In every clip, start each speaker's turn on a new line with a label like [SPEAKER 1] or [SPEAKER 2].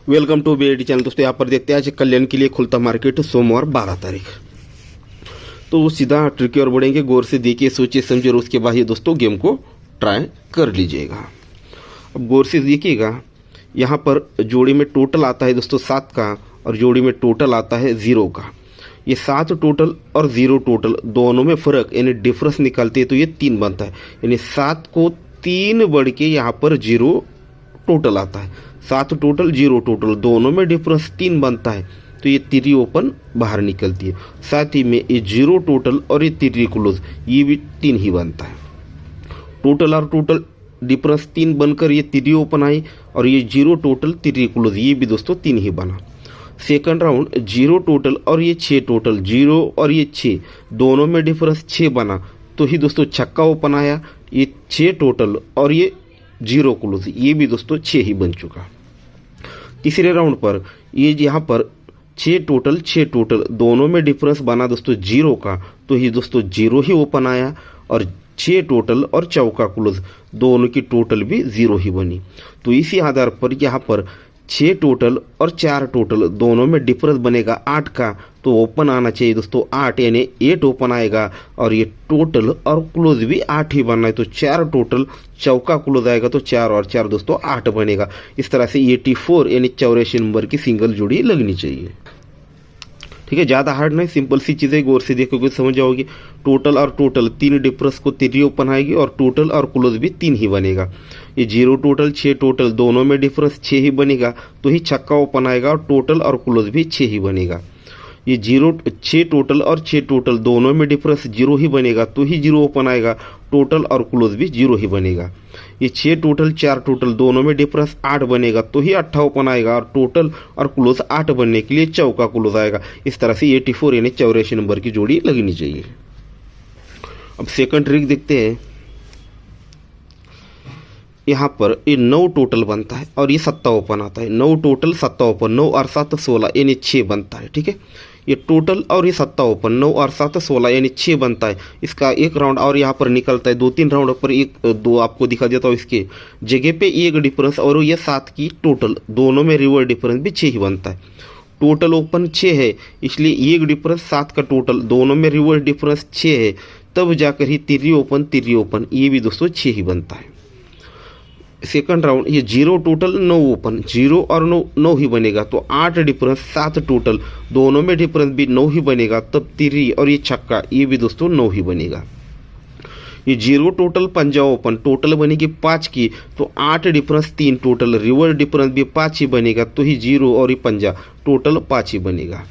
[SPEAKER 1] Welcome to BOD channel. दोस्तों यहाँ पर देखते हैं आज कल्याण के लिए खुलता मार्केट सोमवार 12 तारीख। तो सीधा ट्रिक की ओर बढ़ेंगे, गौर से देखिए, सोचिए समझिए और उसके बाद ये दोस्तों गेम को ट्राई कर लीजिएगा। अब गौर से देखिएगा, यहाँ पर जोड़ी में टोटल आता है दोस्तों 7 का और जोड़ी में टोटल आता है 0 का। ये 7 टोटल और 0 टोटल दोनों में फ़र्क यानी डिफरेंस निकालते हैं तो ये 3 बनता है, यानी 7 को 3 बढ़ के यहाँ पर 0 टोटल आता है। 7 टोटल 0 टोटल दोनों में डिफरेंस 3 बनता है तो ये 3 ओपन बाहर निकलती है। साथ ही में ये 0 टोटल और ये 3 क्लोज ये भी 3 ही बनता है। टोटल और टोटल डिफरेंस 3 बनकर ये 3 ओपन आई और ये 0 टोटल 3 क्लोज ये भी दोस्तों 3 ही बना। सेकंड राउंड 0 टोटल और ये 6 टोटल 0 और ये 6 दोनों में डिफरेंस 6 बना तो ही दोस्तों छक्का ओपन आया। ये 6 टोटल और ये 0 क्लोज ये भी दोस्तों 6 ही बन चुका। तीसरे राउंड पर ये यहाँ पर 6 टोटल दोनों में डिफरेंस बना दोस्तों 0 का तो ही दोस्तों 0 ही ओपन आया और 6 टोटल और चौका क्लोज दोनों की टोटल भी 0 ही बनी। तो इसी आधार पर यहाँ पर 6 टोटल और 4 टोटल दोनों में डिफरेंस बनेगा 8 का तो ओपन आना चाहिए दोस्तों 8 यानी 8 ओपन आएगा और ये टोटल और क्लोज भी 8 ही बनना है तो 4 टोटल चौका क्लोज आएगा तो 4 और 4 दोस्तों 8 बनेगा। इस तरह से 84 यानी 84 नंबर की सिंगल जोड़ी लगनी चाहिए। ठीक है, ज़्यादा हार्ड नहीं, सिंपल सी चीज़ें गौर से देखोगे समझ जाओगे। टोटल और टोटल 3 डिफरेंस को 3 ओपन आएगी और टोटल और क्लोज भी 3 ही बनेगा। ये 0 टोटल 6 टोटल दोनों में डिफरेंस 6 ही बनेगा तो ही छक्का ओपन आएगा और टोटल और क्लोज भी 6 ही बनेगा। ये 6 टोटल और 6 टोटल दोनों में डिफरेंस 0 ही बनेगा तो ही 0 ओपन आएगा, टोटल और क्लोज भी 0 ही बनेगा। ये 6 टोटल 4 टोटल दोनों में डिफरेंस 8 बनेगा तो ही 8 ओपन आएगा और टोटल और क्लोज 8 बनने के लिए चौका क्लोज आएगा। इस तरह से 84 यानी 84 नंबर की जोड़ी लगनी चाहिए। अब सेकंड ट्रिक देखते हैं। यहाँ पर ये 9 टोटल बनता है और ये 7 ओपन आता है। 9 टोटल 7 ओपन, 9 और 7 16 यानी 6 बनता है। ठीक है, ये टोटल और ये 7 ओपन, 9 और 7 16 यानी 6 बनता है। इसका एक राउंड और यहाँ पर निकलता है, 2-3 राउंड पर 1-2 आपको दिखा देता हूँ। इसके जगह पे 1 डिफरेंस और ये 7 की टोटल दोनों में रिवर्स डिफरेंस भी 6 ही बनता है। टोटल ओपन 6 है इसलिए 1 डिफरेंस 7 का टोटल दोनों में रिवर्स डिफरेंस 6 है, तब जाकर ही 3 ओपन ये भी दोस्तों 6 ही बनता है। सेकंड राउंड ये 0 टोटल 9 ओपन, 0 और 9 ही बनेगा तो 8 डिफरेंस 7 टोटल दोनों में डिफरेंस भी 9 ही बनेगा, तब 3 और ये छक्का ये भी दोस्तों 9 ही बनेगा। ये 0 टोटल 5 ओपन, टोटल बनेगी 5 की तो 8 डिफरेंस 3 टोटल रिवर्स डिफरेंस भी 5 ही बनेगा तो ही 0 और ये 5 टोटल 5 ही बनेगा।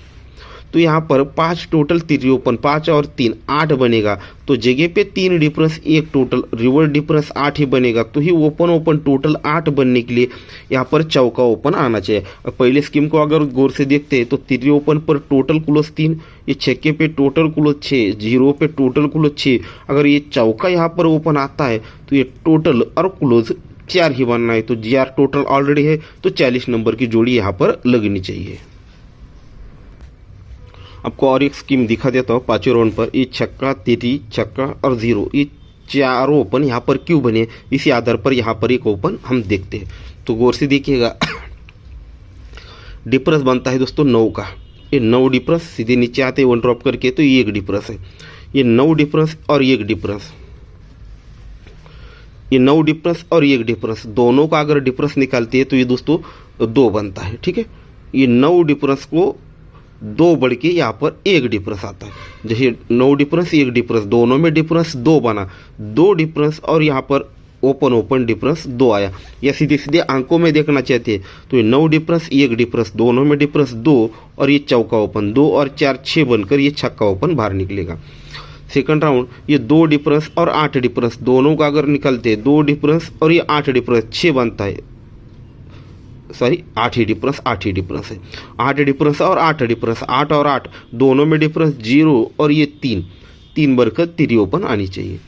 [SPEAKER 1] तो यहाँ पर 5 टोटल 3 ओपन, 5 और 3 8 बनेगा तो जगह पे 3 डिफरेंस 1 टोटल रिवर्स डिफरेंस 8 ही बनेगा तो ही ओपन टोटल 8 बनने के लिए यहाँ पर चौका ओपन आना चाहिए। पहले स्कीम को अगर गौर से देखते हैं तो 3 ओपन पर टोटल क्लोज 3, ये छक्के पे टोटल क्लोज 6, 0 पे टोटल क्लोज 6। अगर ये चौका यहाँ पर ओपन आता है तो ये टोटल और क्लोज 4 ही बनना है तो 4 टोटल ऑलरेडी है तो 40 नंबर की जोड़ी यहाँ पर लगनी चाहिए। आपको और एक स्कीम दिखा देता हूँ। 5वें राउंड पर ये छक्का 3 छक्का और 0 ये 4 ओपन यहाँ पर क्यों बने, इसी आधार पर यहाँ पर एक ओपन हम देखते हैं। तो गौर से देखिएगा, डिफरेंस बनता है दोस्तों 9 का। ये 9 डिफरेंस सीधे नीचे आते हैं 1 ड्रॉप करके तो ये 1 डिफरेंस है। ये 9 डिफरेंस और 1 डिफरेंस, ये 9 डिफरेंस और 1 डिफरेंस दोनों का अगर डिफरेंस निकालते हैं तो ये दोस्तों 2 बनता है। ठीक है, ये 9 डिफरेंस को 2 बढ़ के यहाँ पर 1 डिफरेंस आता है। जैसे 9 डिफरेंस 1 डिफरेंस दोनों में डिफरेंस 2 बना, 2 डिफरेंस और यहाँ पर ओपन डिफरेंस 2 आया। या सीधे सीधे अंकों में देखना चाहते हैं तो ये 9 डिफरेंस 1 डिफरेंस दोनों में डिफरेंस 2 और ये चौका ओपन 2 और 4 6 बनकर ये छक्का ओपन बाहर निकलेगा। सेकंड राउंड ये 2 डिफरेंस और 8 डिफरेंस दोनों का अगर निकलते हैं 2 डिफरेंस और ये 8 डिफरेंस 6 बनता है, सॉरी 8 ही डिफरेंस है। 8 डिफरेंस और 8 डिफरेंस 8 और 8 दोनों में डिफरेंस 0 और ये 3 बढ़कर 3 ओपन आनी चाहिए।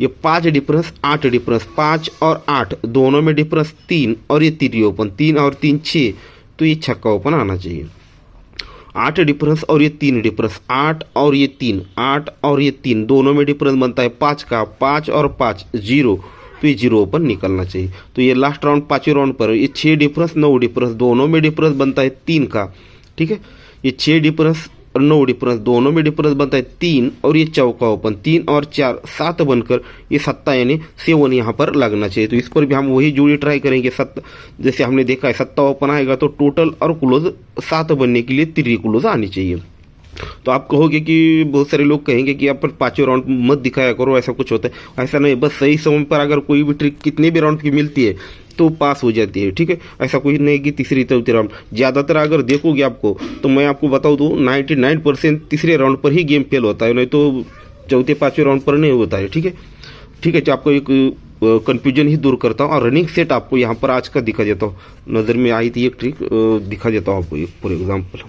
[SPEAKER 1] ये 5 डिफरेंस 8 डिफरेंस 5 और 8 दोनों में डिफरेंस 3 और ये 3 ओपन, 3 और 3 6 तो ये छक्का ओपन आना चाहिए। 8 डिफरेंस और ये 3 डिफरेंस 8 और ये 3 दोनों में डिफरेंस बनता है 5 का, 5 और 5 0 तो ये 0 ओपन निकलना चाहिए। तो ये लास्ट राउंड 5वें राउंड पर ये 6 डिफरेंस 9 डिफरेंस दोनों में डिफरेंस बनता है 3 का, ठीक है। ये 6 डिफरेंस और 9 डिफरेंस दोनों में डिफरेंस बनता है 3 और ये चौका ओपन 3 और 4 7 बनकर ये सत्ता यानी 7 यहाँ पर लगना चाहिए। तो इस पर भी हम वही जोड़ी ट्राई करेंगे। जैसे हमने देखा है सत्ता ओपन आएगा तो टोटल और क्लोज 7 बनने के लिए 3 क्लोज आनी चाहिए। तो आप कहोगे कि बहुत सारे लोग कहेंगे कि आप 5वें राउंड मत दिखाया करो, ऐसा कुछ होता है। ऐसा नहीं, बस सही समय पर अगर कोई भी ट्रिक कितने भी राउंड की मिलती है तो पास हो जाती है, ठीक है। ऐसा कोई नहीं कि तीसरी चौथी राउंड, ज़्यादातर अगर देखोगे आपको तो मैं आपको बताऊँ तो 99% तीसरे राउंड पर ही गेम फेल होता है, नहीं तो चौथे 5वें राउंड पर नहीं होता है, ठीक है। ठीक है, तो आपको एक कन्फ्यूजन ही दूर करता हूँ और रनिंग सेट आपको यहाँ पर आज का दिखा देता हूँ। नज़र में आई थी एक ट्रिक, दिखा देता हूँ आपको एक फॉर एग्जाम्पल।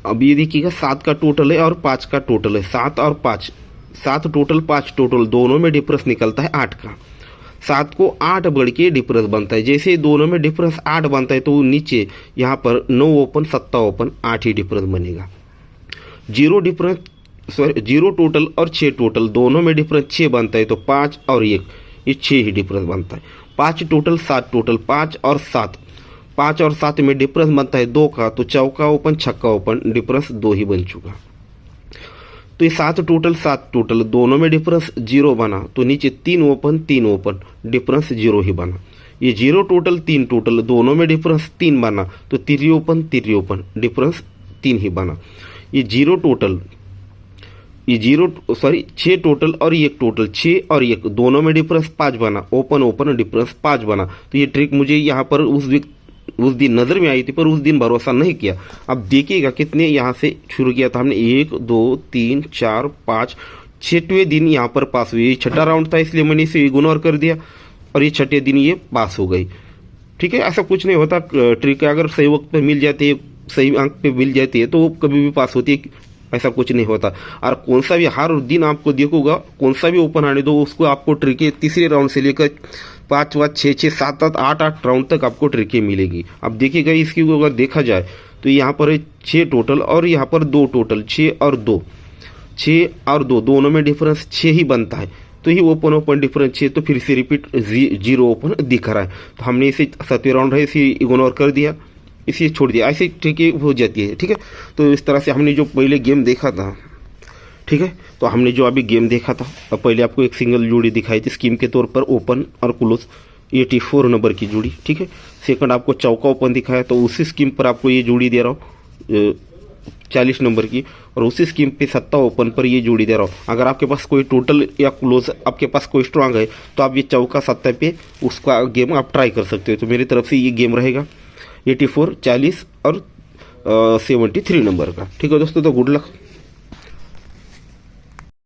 [SPEAKER 1] अब ये देखिएगा 7 का टोटल है और 5 का टोटल है। 7 और 5, 7 टोटल 5 टोटल, दोनों में डिफरेंस निकलता है 8 का। 7 को 8 बढ़ के डिफरेंस बनता है। जैसे दोनों में डिफरेंस 8 बनता है तो नीचे यहाँ पर 9 ओपन 7 ओपन 8 ही डिफरेंस बनेगा। 0 टोटल और 6 टोटल दोनों में डिफरेंस 6 बनता है तो 5 और 1 ये 6 ही डिफरेंस बनता है। 5 टोटल 7 टोटल 5 और 7, 5 और 7 में डिफरेंस बनता है 2 का, तो चौका ओपन छक्का ओपन डिफरेंस 2 ही बन चुका। तो ये 7 टोटल दोनों में डिफरेंस 0 बना तो नीचे 3 ओपन डिफरेंस 0 ही बना। ये 0 टोटल 3 टोटल दोनों में डिफरेंस 3 बना तो 3 ओपन डिफरेंस 3 ही बना। ये 6 टोटल और 1 टोटल 6 और 1 दोनों में डिफरेंस 5 बना, ओपन डिफरेंस 5 बना। तो ये ट्रिक मुझे यहाँ पर उस दिन नज़र में आई थी पर उस दिन भरोसा नहीं किया। अब देखिएगा कितने यहाँ से शुरू किया था हमने, 1 2 3 4 5 6वें दिन यहाँ पर पास हुई। 6ठा राउंड था इसलिए मैंने इसे इग्नोर कर दिया और ये 6ठे दिन ये पास हो गई, ठीक है। ऐसा कुछ नहीं होता, ट्रिक अगर सही वक्त पे मिल जाती है, सही अंक पे मिल जाती है तो वो कभी भी पास होती है, ऐसा कुछ नहीं होता। और कौन सा भी हर दिन आपको देखोगा कौन सा भी ओपन आने दो उसको आपको ट्रिकें तीसरे राउंड से लेकर 5 6 7 8 राउंड तक आपको ट्रिकें मिलेगी। अब देखिएगा इसकी अगर देखा जाए तो यहाँ पर 6 टोटल और यहाँ पर 2 टोटल 6 और 2 दोनों में डिफरेंस 6 ही बनता है तो ही ओपन डिफरेंस 6, तो फिर से रिपीट 0 ओपन दिख रहा है। तो हमने इसे 7वें राउंड है इसे इग्नोर कर दिया, इसे छोड़ दिया, ऐसे ट्रिकें हो जाती है, ठीक है। तो इस तरह से हमने जो पहले गेम देखा था, ठीक है, तो हमने जो अभी गेम देखा था पहले आपको एक सिंगल जोड़ी दिखाई थी स्कीम के तौर पर ओपन और क्लोज 84 नंबर की जोड़ी, ठीक है। सेकंड आपको चौका ओपन दिखाया तो उसी स्कीम पर आपको ये जोड़ी दे रहा हूँ 40 नंबर की, और उसी स्कीम पे सत्ता ओपन पर ये जोड़ी दे रहा हूँ। अगर आपके पास कोई टोटल या क्लोज आपके पास कोई स्ट्रांग है तो आप ये चौका सत्ता पे उसका गेम आप ट्राई कर सकते हो। तो मेरी तरफ से ये गेम रहेगा 84 40 और 73 नंबर का, ठीक है दोस्तों। तो गुड लक।